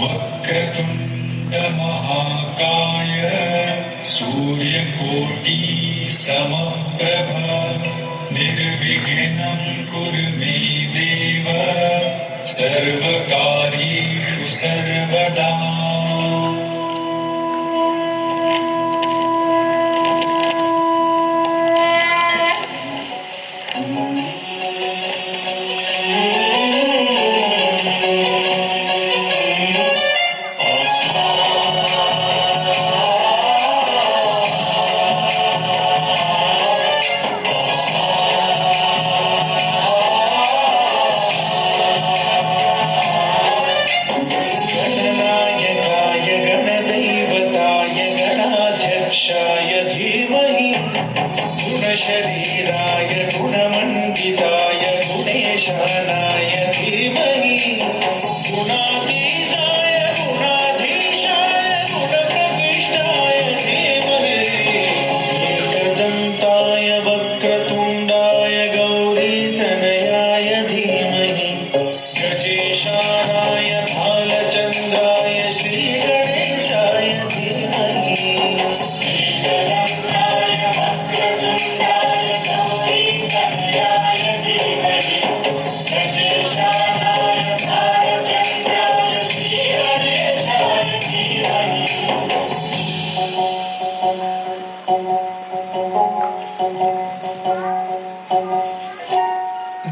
वक्रतुंड महाकाय सूर्यकोटि समप्रभ निर्विघ्नं कुरु मे देव सर्वकार्येषु सर्वदा। शरीराय गुणमण्डिताय गुणेशानाय धीमहि गुणातीताय गुणाधीशाय गुणप्रविष्टाय धीमहि एकदन्ताय वक्रतुण्डाय गौरीतनयाय धीमहि गजेशानाय भालचन्द्राय श्रीगणेशाय धीमहि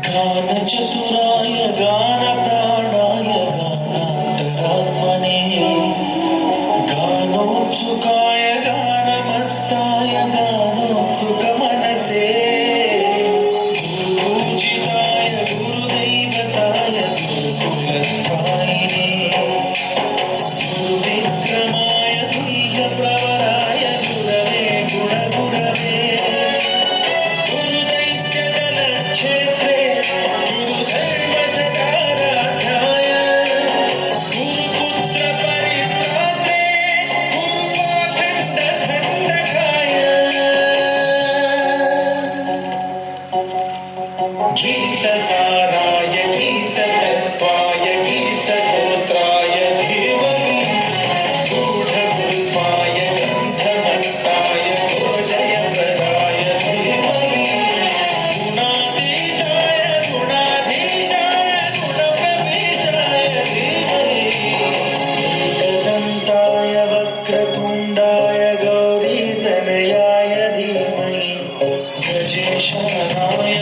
गानचतुराय गानप्राणाय गानान्तरात्मने गानोत्सुकाय गानमत्ताय गानोत्सुकमनसे गुरुपूजिताय गुरुदैवताय गुरुकुलस्थायिने गुरुविक्रमाय गुह्यप्रवराय गुरवे गुणगुरवे गुरुदैत्यगणक्षेत्रे गुरुधर्मसकाराध्याय गुरुपुत्रपरित्रात्रे गुरुपाखण्डखण्डकाय गीतसाराय गीततत्त्वाय गीतगोत्राय धीमहि गूढगुल्पाय गन्धमट्टाय गोजयप्रदाय धीमहि गुणातीताय गुणाधीशाय गुणप्रविष्टाय धीमहि एकदन्ताय वक्रतुण्डाय गौरीतनयाय धीमहि गजेशानाय